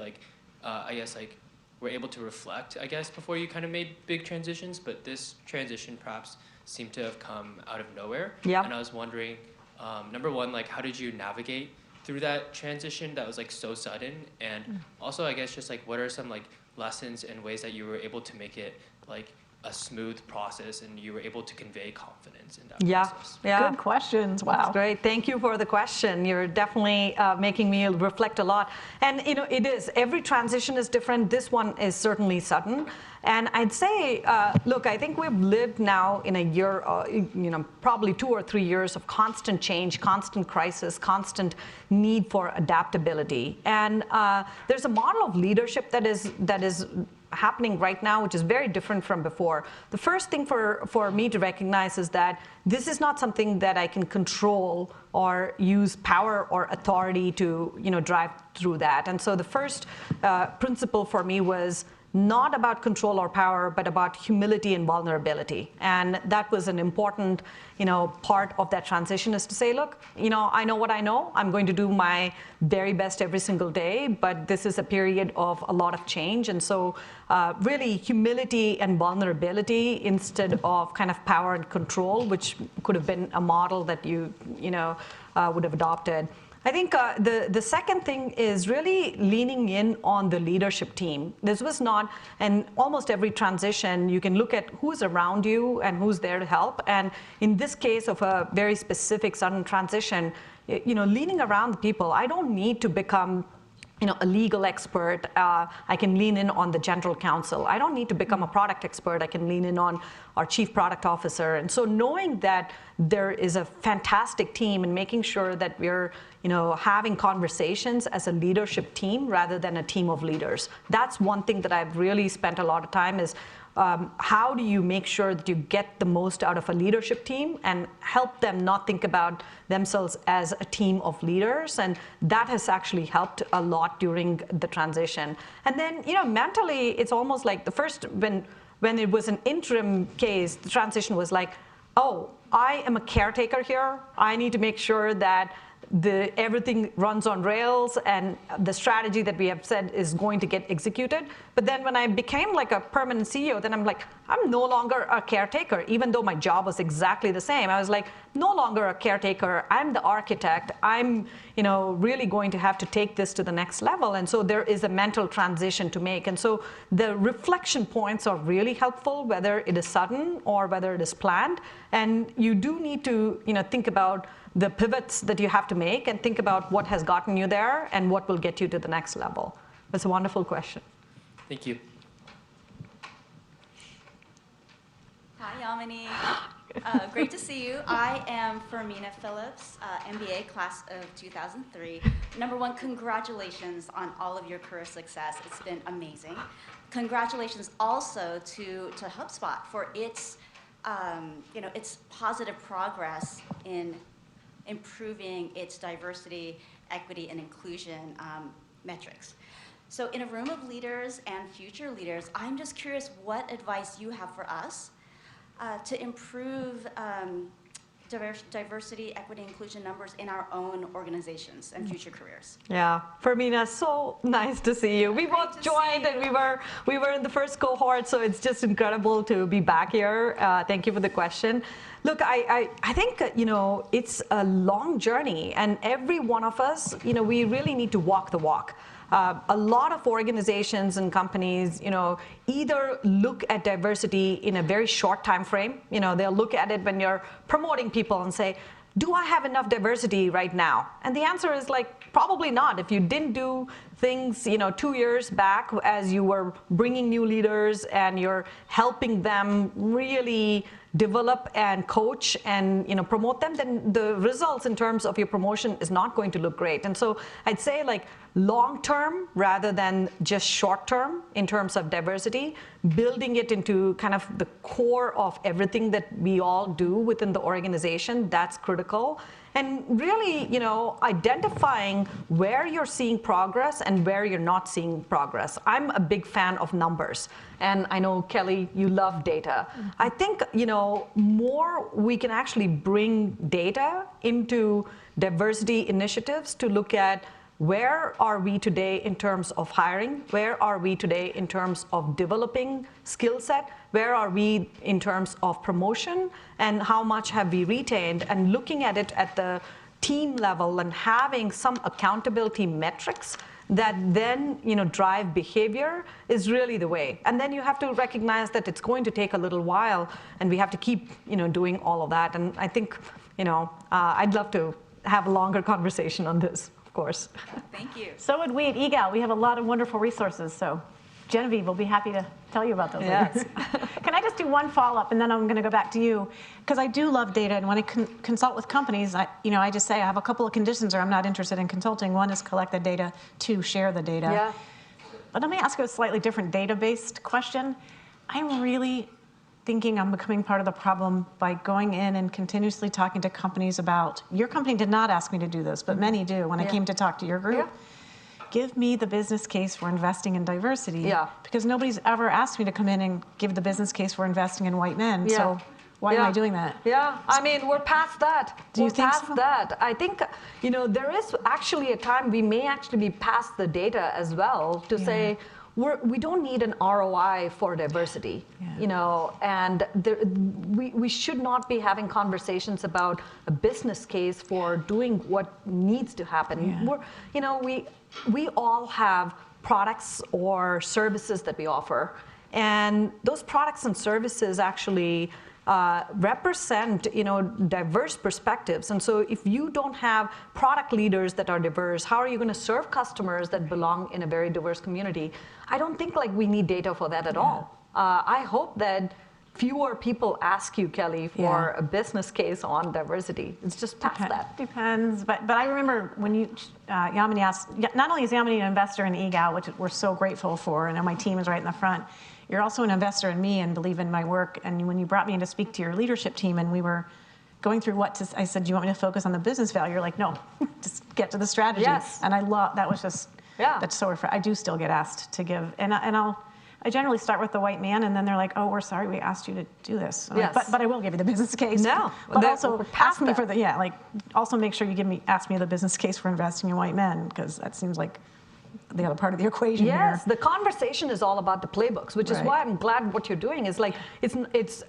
were able to reflect, before you kind of made big transitions. But this transition perhaps seemed to have come out of nowhere. Yep. And I was wondering, number one, how did you navigate through that transition that was so sudden? And also, just what are some lessons and ways that you were able to make it a smooth process and you were able to convey confidence in that process? Yeah. Good questions. Wow. That's great. Thank you for the question. You're definitely making me reflect a lot. And it is. Every transition is different. This one is certainly sudden. And I'd say, look, I think we've lived now in a year, probably 2 or 3 years of constant change, constant crisis, constant need for adaptability. And there's a model of leadership that is happening right now, which is very different from before. The first thing for me to recognize is that this is not something that I can control or use power or authority to drive through that. And so the first principle for me was not about control or power, but about humility and vulnerability. And that was an important, part of that transition, is to say, look, I know what I know. I'm going to do my very best every single day, but this is a period of a lot of change. And so really humility and vulnerability instead of kind of power and control, which could have been a model that you would have adopted. I think the second thing is really leaning in on the leadership team. This was not, and almost every transition, you can look at who's around you and who's there to help. And in this case of a very specific sudden transition, leaning around the people, I don't need to become a legal expert. I can lean in on the general counsel. I don't need to become a product expert. I can lean in on our chief product officer. And so knowing that there is a fantastic team and making sure that we're having conversations as a leadership team rather than a team of leaders. That's one thing that I've really spent a lot of time is how do you make sure that you get the most out of a leadership team and help them not think about themselves as a team of leaders? And that has actually helped a lot during the transition. And then, mentally, it's almost like the first, when it was an interim case, the transition was like, oh, I am a caretaker here. I need to make sure that everything runs on rails and the strategy that we have said is going to get executed. But then when I became like a permanent CEO, then I'm like, I'm no longer a caretaker, even though my job was exactly the same. I was like, no longer a caretaker. I'm the architect. I'm, really going to have to take this to the next level. And so there is a mental transition to make. And so the reflection points are really helpful, whether it is sudden or whether it is planned. And you do need to, think about the pivots that you have to make and think about what has gotten you there and what will get you to the next level. That's a wonderful question. Thank you. Hi, Yamini. Great to see you. I am Fermina Phillips, MBA class of 2003. Number one, congratulations on all of your career success. It's been amazing. Congratulations also to HubSpot for its, its positive progress in improving its diversity, equity, and inclusion metrics. So in a room of leaders and future leaders, I'm just curious what advice you have for us to improve diversity, equity, inclusion numbers in our own organizations and future careers. Yeah, Fermina, so nice to see you. We both joined and we were in the first cohort, so it's just incredible to be back here. Thank you for the question. Look, I think, it's a long journey, and every one of us, we really need to walk the walk. A lot of organizations and companies, either look at diversity in a very short time frame. They'll look at it when you're promoting people and say, do I have enough diversity right now? And the answer is probably not. If you didn't do things, 2 years back as you were bringing new leaders and you're helping them really develop and coach and promote them, then the results in terms of your promotion is not going to look great. And so I'd say long term rather than just short term in terms of diversity, building it into kind of the core of everything that we all do within the organization, that's critical. And really, identifying where you're seeing progress and where you're not seeing progress. I'm a big fan of numbers. And I know, Kelly, you love data. Mm-hmm. I think, more we can actually bring data into diversity initiatives to look at where are we today in terms of hiring? Where are we today in terms of developing skill set? Where are we in terms of promotion? And how much have we retained? And looking at it at the team level and having some accountability metrics that then drive behavior is really the way. And then you have to recognize that it's going to take a little while, and we have to keep doing all of that. And I think I'd love to have a longer conversation on this. Course. Thank you. So would we at EGAL. We have a lot of wonderful resources, so Genevieve will be happy to tell you about those. Yes. Can I just do one follow-up, and then I'm going to go back to you, because I do love data, and when I consult with companies, I just say I have a couple of conditions, or I'm not interested in consulting. One is collect the data, 2, share the data. Yeah. But let me ask you a slightly different data-based question. I'm really thinking I'm becoming part of the problem by going in and continuously talking to companies about, your company did not ask me to do this, but many do when I came to talk to your group. Yeah. Give me the business case for investing in diversity. Yeah. Because nobody's ever asked me to come in and give the business case for investing in white men. Yeah. So why am I doing that? Yeah, I mean, we're past that. Do you think so? We're past that. I think, there is actually a time we may actually be past the data as well to say, we don't need an ROI for diversity, and we should not be having conversations about a business case for doing what needs to happen. Yeah. We all have products or services that we offer, and those products and services actually represent diverse perspectives. And so if you don't have product leaders that are diverse, how are you going to serve customers that belong in a very diverse community? I don't think we need data for that at all. I hope that fewer people ask you, Kelly, for a business case on diversity. It's just past that. Depends, but I remember when Yamini asked, not only is Yamini an investor in EGAL, which we're so grateful for, and my team is right in the front, you're also an investor in me and believe in my work. And when you brought me in to speak to your leadership team and we were going through I said, do you want me to focus on the business value? You're like, no, just get to the strategy. Yes. And I love, that was just, that's so refreshing. I do still get asked to give, and I generally start with the white man, and then they're like, oh, we're sorry, we asked you to do this. Yes. But I will give you the business case. No. But also ask me for also make sure you ask me the business case for investing in white men, because that seems like the other part of the equation here. Yes, the conversation is all about the playbooks, which is Right. why I'm glad what you're doing is like,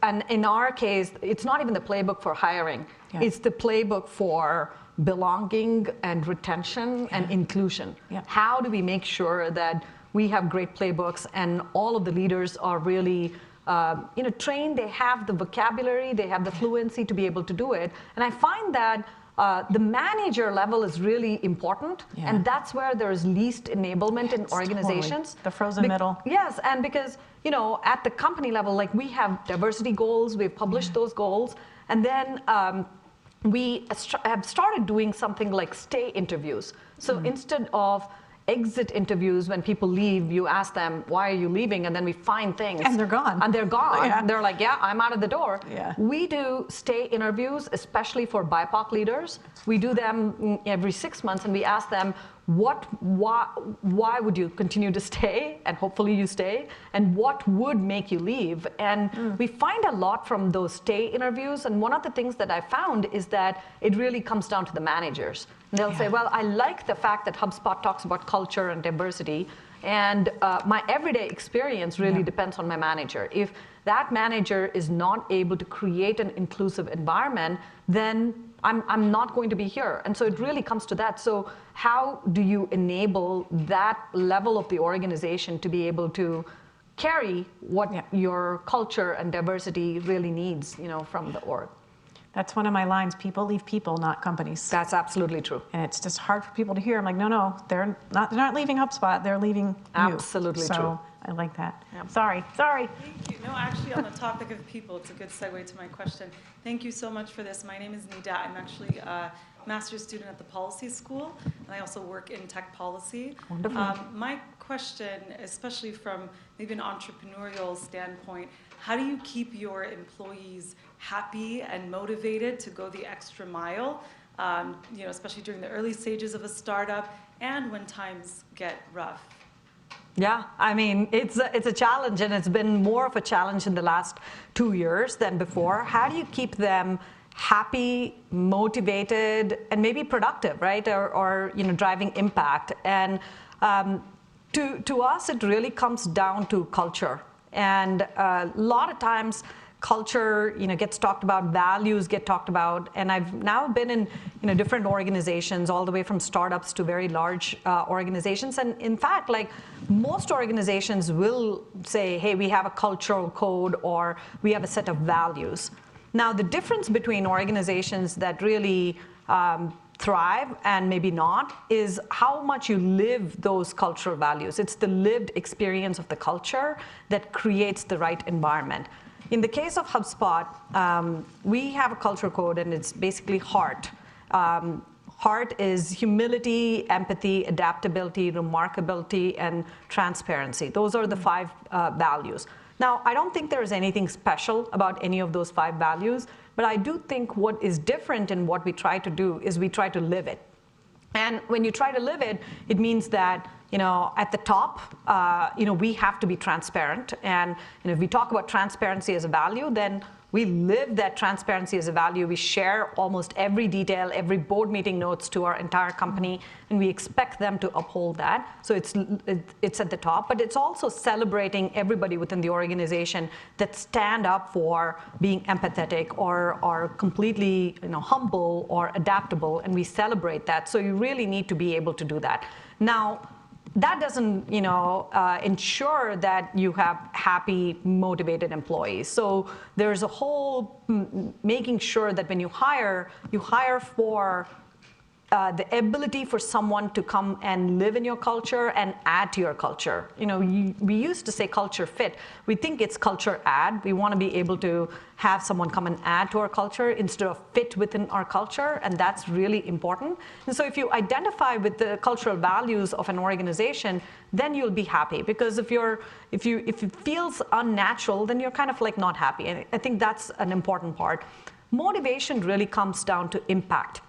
and in our case, it's not even the playbook for hiring. Yeah. It's the playbook for belonging and retention and inclusion. Yeah. How do we make sure that we have great playbooks and all of the leaders are really trained, they have the vocabulary, they have the fluency to be able to do it. And I find that the manager level is really important, Yeah. and that's where there's least enablement in It's organizations. totally the frozen middle. Yes, and because at the company level, like we have diversity goals, we've published those goals, and then we have started doing something like stay interviews. So instead of exit interviews, when people leave, you ask them, why are you leaving? And then we find things. And they're gone. And they're gone. Yeah. They're like, yeah, I'm out of the door. Yeah. We do stay interviews, especially for BIPOC leaders. We do them every 6 months, and we ask them, why would you continue to stay? And hopefully you stay. And what would make you leave? And we find a lot from those stay interviews. And one of the things that I found is that it really comes down to the managers. And they'll say, well, I like the fact that HubSpot talks about culture and diversity. And my everyday experience really depends on my manager. If that manager is not able to create an inclusive environment, then I'm not going to be here. And so it really comes to that. So how do you enable that level of the organization to be able to carry what your culture and diversity really needs, from the org? That's one of my lines. People leave people, not companies. That's absolutely true. And it's just hard for people to hear. I'm like, no, they're not leaving HubSpot. They're leaving you. Absolutely true. So I like that. Sorry. Thank you. No, actually, on the topic of people, it's a good segue to my question. Thank you so much for this. My name is Nida. I'm actually a master's student at the Policy School, and I also work in tech policy. Wonderful. My question, especially from maybe an entrepreneurial standpoint, how do you keep your employees happy and motivated to go the extra mile, especially during the early stages of a startup and when times get rough? Yeah, I mean, it's a challenge, and it's been more of a challenge in the last 2 years than before. How do you keep them happy, motivated, and maybe productive, right? Or driving impact? And to us, it really comes down to culture. And a lot of times, culture, gets talked about, values get talked about, and I've now been in, different organizations, all the way from startups to very large organizations. And in fact, like most organizations will say, hey, we have a cultural code or we have a set of values. Now, the difference between organizations that really thrive and maybe not is how much you live those cultural values. It's the lived experience of the culture that creates the right environment. In the case of HubSpot, we have a culture code, and it's basically HEART. HEART is humility, empathy, adaptability, remarkability, and transparency. Those are the 5 values. Now, I don't think there's anything special about any of those 5 values, but I do think what is different in what we try to do is we try to live it. And when you try to live it, it means that at the top, we have to be transparent. And if we talk about transparency as a value, then we live that transparency as a value. We share almost every detail, every board meeting notes to our entire company, and we expect them to uphold that. So it's at the top, but it's also celebrating everybody within the organization that stand up for being empathetic or completely humble or adaptable, and we celebrate that. So you really need to be able to do that. Now, that doesn't, ensure that you have happy, motivated employees. So there's a whole making sure that when you hire for the ability for someone to come and live in your culture and add to your culture. We used to say culture fit. We think it's culture add. We want to be able to have someone come and add to our culture instead of fit within our culture, and that's really important. And so if you identify with the cultural values of an organization, then you'll be happy. Because if it feels unnatural, then you're kind of like not happy. And I think that's an important part. Motivation really comes down to impact.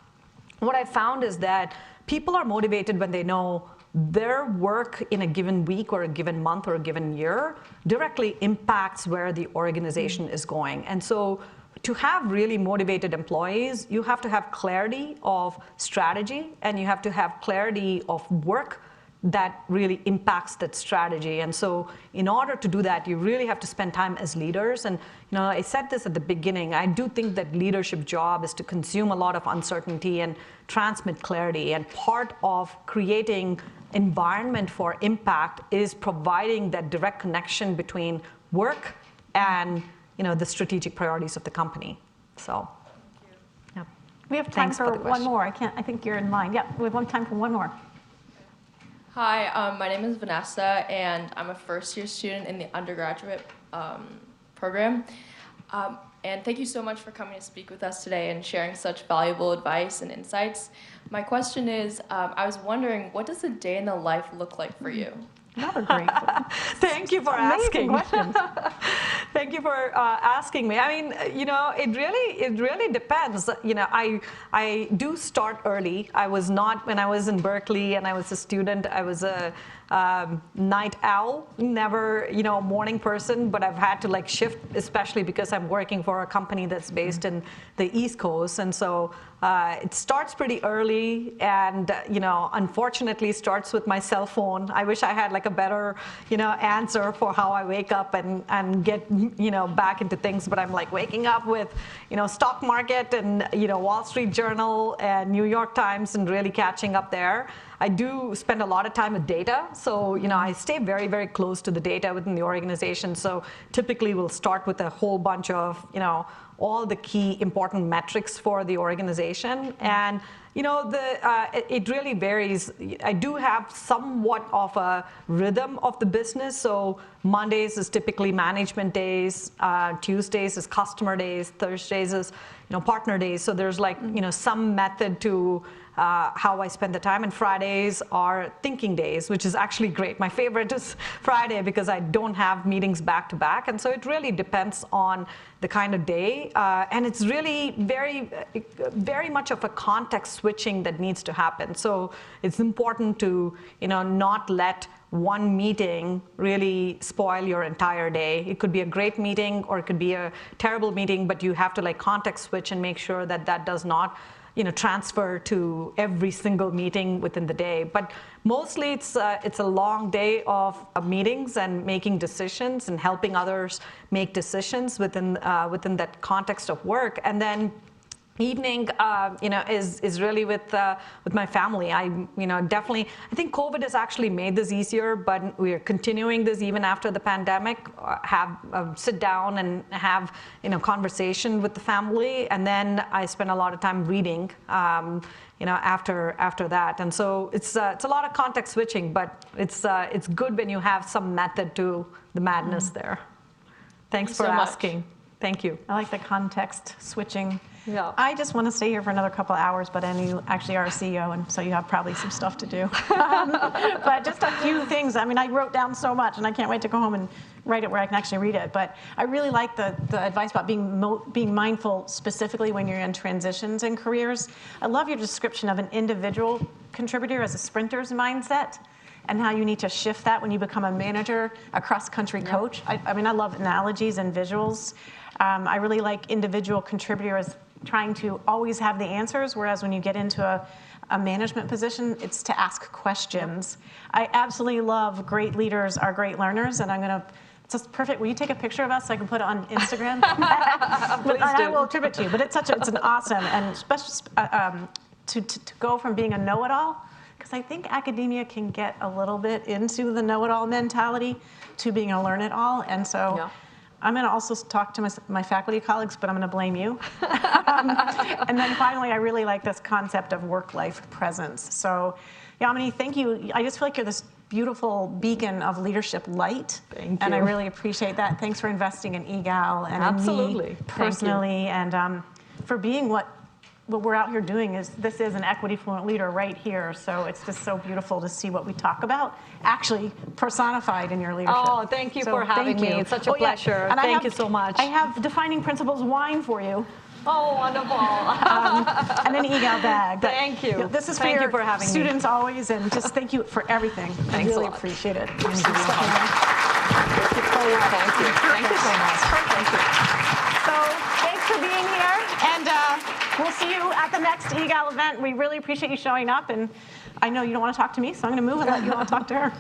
What I found is that people are motivated when they know their work in a given week or a given month or a given year directly impacts where the organization is going. And so to have really motivated employees, you have to have clarity of strategy, and you have to have clarity of work that really impacts that strategy. And so in order to do that, you really have to spend time as leaders. And I said this at the beginning, I do think that leadership job is to consume a lot of uncertainty and transmit clarity. And part of creating environment for impact is providing that direct connection between work and the strategic priorities of the company. So, yeah. We have time Thanks for the one question. more. I think you're in line. Yeah, we have time for one more. Hi, my name is Vanessa, and I'm a first-year student in the undergraduate program. And thank you so much for coming to speak with us today and sharing such valuable advice and insights. My question is, I was wondering, what does a day in the life look like for you? Another great question. Thank you for Amazing asking. questions. Thank you for asking me. I mean, it really depends. I do start early. I was not, when I was in Berkeley and I was a student, I was a night owl, never, a morning person, but I've had to shift, especially because I'm working for a company that's based in the East Coast. And so it starts pretty early and, unfortunately starts with my cell phone. I wish I had a better, answer for how I wake up and get, back into things. But I'm waking up with, stock market and, Wall Street Journal and New York Times and really catching up there. I do spend a lot of time with data. So, I stay very, very close to the data within the organization. So typically we'll start with a whole bunch of, all the key important metrics for the organization. And, it really varies. I do have somewhat of a rhythm of the business. So Mondays is typically management days. Tuesdays is customer days. Thursdays is, partner days. So there's some method to how I spend the time. And Fridays are thinking days, which is actually great. My favorite is Friday because I don't have meetings back to back. And so it really depends on the kind of day. And it's really very, very much of a context switching that needs to happen. So it's important to, not let one meeting really spoil your entire day. It could be a great meeting or it could be a terrible meeting, but you have to context switch and make sure that that does not transfer to every single meeting within the day. But mostly it's a long day of meetings and making decisions and helping others make decisions within that context of work. And then evening, is really with my family. I definitely, I think COVID has actually made this easier, but we are continuing this even after the pandemic. Have sit down and have conversation with the family, and then I spend a lot of time reading. After that, and so it's a lot of context switching, but it's good when you have some method to the madness there. Thanks for asking. Thank you. I like the context switching. Yeah. I just want to stay here for another couple of hours, but then you actually are a CEO, and so you have probably some stuff to do. But just a few things. I mean, I wrote down so much, and I can't wait to go home and write it where I can actually read it. But I really like the advice about being mindful, specifically when you're in transitions in careers. I love your description of an individual contributor as a sprinter's mindset, and how you need to shift that when you become a manager, a cross-country coach. I mean, I love analogies and visuals. I really like individual contributors trying to always have the answers, whereas when you get into a management position, it's to ask questions. I absolutely love great leaders are great learners, and it's just perfect. Will you take a picture of us so I can put it on Instagram? I will attribute to you, but it's an awesome, and especially to go from being a know-it-all, because I think academia can get a little bit into the know-it-all mentality to being a learn-it-all, and so. Yeah. I'm going to also talk to my faculty colleagues, but I'm going to blame you. And then finally, I really like this concept of work-life presence. So, Yamini, thank you. I just feel like you're this beautiful beacon of leadership light. Thank you. And I really appreciate that. Thanks for investing in EGAL and in me personally, and for being what we're out here doing. This is an equity fluent leader right here. So it's just so beautiful to see what we talk about actually personified in your leadership. Oh, thank you for having me. It's such a pleasure. And thank you so much. I have Defining Principles wine for you. Oh, wonderful. And an EGAL bag. But, thank you. This is thank for you for having students me. always, and just thank you for everything. Thanks I really a lot. appreciate it. Thank you. Thank you so much. Thank you. So thanks for being here, and we'll see you at the next EGAL event. We really appreciate you showing up, and I know you don't want to talk to me, so I'm going to move and let you all talk to her.